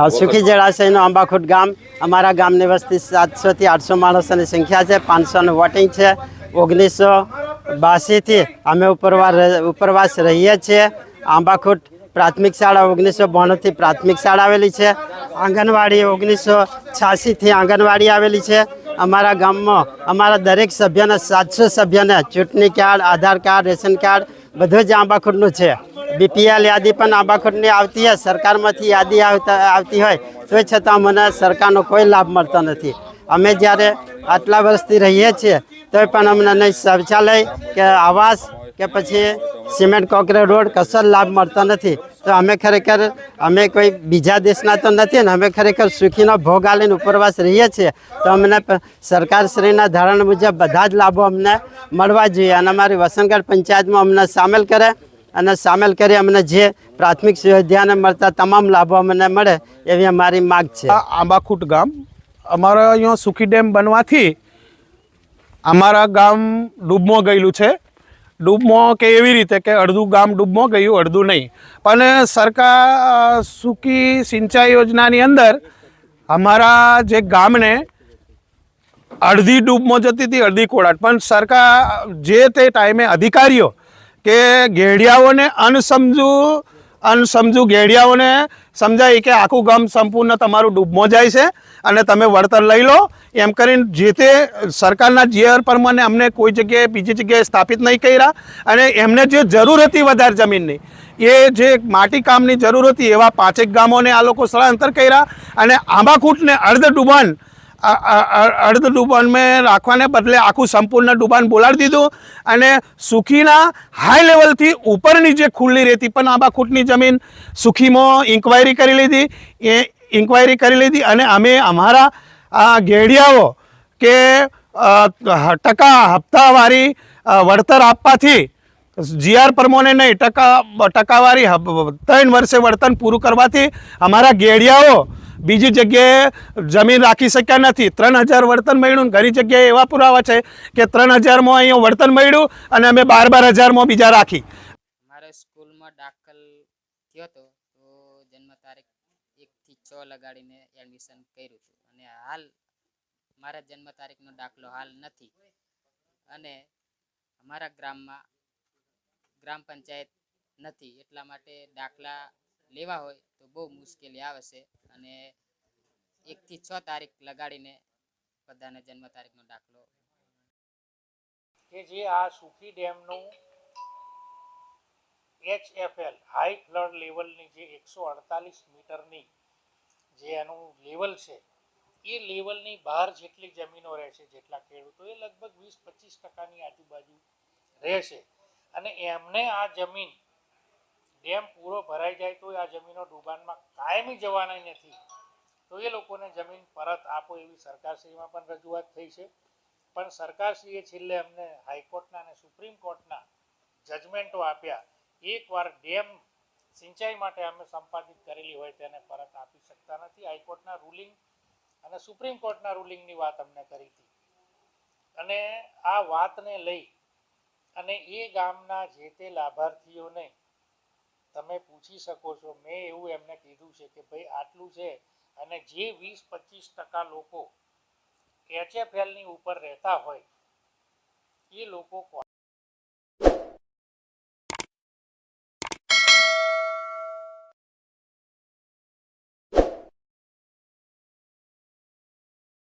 સુખી જળાશયનું આંબાખોટ ગામ અમારા ગામની વસ્તી 700 થી 800 માણસોની સંખ્યા છે। 500નું વોટિંગ છે। 1982થી અમે ઉપરવાસ રહીએ છીએ। આંબાખોટ પ્રાથમિક શાળા 1992થી પ્રાથમિક શાળા આવેલી છે। આંગણવાડી 1986થી આંગણવાડી આવેલી છે। અમારા ગામમાં અમારા દરેક સભ્યને 700 સભ્યને ચૂંટણી કાર્ડ, આધાર કાર્ડ, રેશન કાર્ડ બધું જ આંબાખોટનું છે। બીપીએલ યાદી પણ આંબાખોટની આવતી હોય, સરકારમાંથી યાદી આવતી હોય તો છતાં મને સરકારનો કોઈ લાભ મળતો નથી। અમે જ્યારે આટલા વર્ષથી રહીએ છીએ તો પણ અમને નહીં શૌચાલય કે આવાસ કે પછી સિમેન્ટ કોન્ક્રીટ રોડ કશો લાભ મળતો નથી। તો અમે ખરેખર અમે કોઈ બીજા દેશના તો નથી ને, અમે ખરેખર સુખીનો ભોગ આલીને ઉપરવાસ રહીએ છીએ। તો અમને સરકારશ્રીના ધારણા મુજબ બધા જ લાભો અમને મળવા જોઈએ અને અમારી વસંતગઢ પંચાયતમાં અમને સામેલ કરે અને સામેલ કરી અમને જે પ્રાથમિક સુવિધાને મળતા તમામ લાભો અમને મળે એવી અમારી માગ છે। આંબાખોટ ગામ અમારા અહીંયા સુખી ડેમ બનવાથી અમારા ગામ ડૂબમાં ગયેલું છે। ડૂબમાં કે એવી રીતે કે અડધું ગામ ડૂબમાં ગયું, અડધું નહીં। પણ સરકાર સુખી સિંચાઈ યોજનાની અંદર અમારા જે ગામને અડધી ડૂબમાં જતી હતી, અડધી કોળાટ। પણ સરકાર જે તે ટાઈમે અધિકારીઓ કે ઘેડિયાઓને અણસમજુ ઘેડિયાઓને સમજાય કે આખું ગામ સંપૂર્ણ તમારું ડૂબમાં જાય છે અને તમે વળતર લઈ લો એમ કરીને જે તે સરકારના જીઆર પ્રમાણે અમને કોઈ જગ્યાએ બીજી જગ્યાએ સ્થાપિત નહીં કર્યા અને એમને જે જરૂર હતી વધારે જમીનની એ જે માટી કામની જરૂર હતી એવા 5 ગામોને આ લોકો સ્થળાંતર કર્યા અને આંબાખોટને અર્ધ ડૂબાન में રાખવાને બદલે આખું સંપૂર્ણ ડૂબાન બોલાડી દીધું અને સુખીના હાઈ લેવલથી ઉપરની જે ખુલ્લી રહેતી પણ આંબાખોટની જમીન સુખીમાં ઇન્ક્વાયરી કરી લીધી અને અમે અમારા ઘેડિયાઓ કે હપ્તાવારી વળતર આપવાથી જીઆર પ્રમાણે નહીં ટકાવારી 3 વર્ષે વળતર પૂરું કરવાથી અમારા ઘેડિયાઓ બીજી જગ્યાએ જમીન રાખી શક્યા નથી। 3000 વળતર મળ્યું, ઘણી જગ્યાએ એવા પુરાવા છે કે 3000માં અહીંયા વળતર મળ્યું અને અમે 12000માં બીજા રાખી। મારે સ્કૂલમાં દાખલ થયો હતો તો જન્મ તારીખ 1 થી 6 લગાડીને એડમિશન કર્યું હતું અને હાલ મારા જન્મ તારીખનો દાખલો હાલ નથી અને અમારા ગામમાં ગ્રામ પંચાયત નથી, એટલા માટે દાખલા લેવા હોય તો બહુ મુશ્કેલી આવે છે અને 1 થી 6 તારીખ લગાડીને બધાને જન્મ તારીખનો દાખલો કે જે આ સુખી ડેમનું HFL હાઈ ફ્લડ લેવલની જે 148 મીટરની જે એનું લેવલ છે એ લેવલની બહાર જેટલી જમીનો રહે છે, જેટલા ખેડૂતો એ લગભગ 20-25% આજુબાજુ રહેશે અને એમને આ જમીન ડેમ પૂરો ભરાઈ જાય તો આ જમીનો ડૂબાનમાં કાયમી જવાના નથી, તો એ લોકોને જમીન પરત આપો એવી સરકારશ્રીમાં પણ રજૂઆત થઈ છે। પણ સરકારશ્રીએ છેલ્લે અમને હાઈકોર્ટના અને સુપ્રીમ કોર્ટના જજમેન્ટો આપ્યા। એકવાર ડેમ સિંચાઈ માટે અમે સંપાદિત કરેલી હોય તેને પરત આપી શકતા નથી। હાઈકોર્ટના રૂલિંગ અને સુપ્રીમ કોર્ટના રૂલિંગની વાત અમને કરી હતી અને આ વાતને લઈ અને એ ગામના જે તે લાભાર્થીઓને તમે પૂછી શકો છો। મેં એવું એમને કીધું છે કે ભાઈ આટલું છે અને જે 20-25% લોકો HFLની ઉપર રહેતા હોય એ લોકો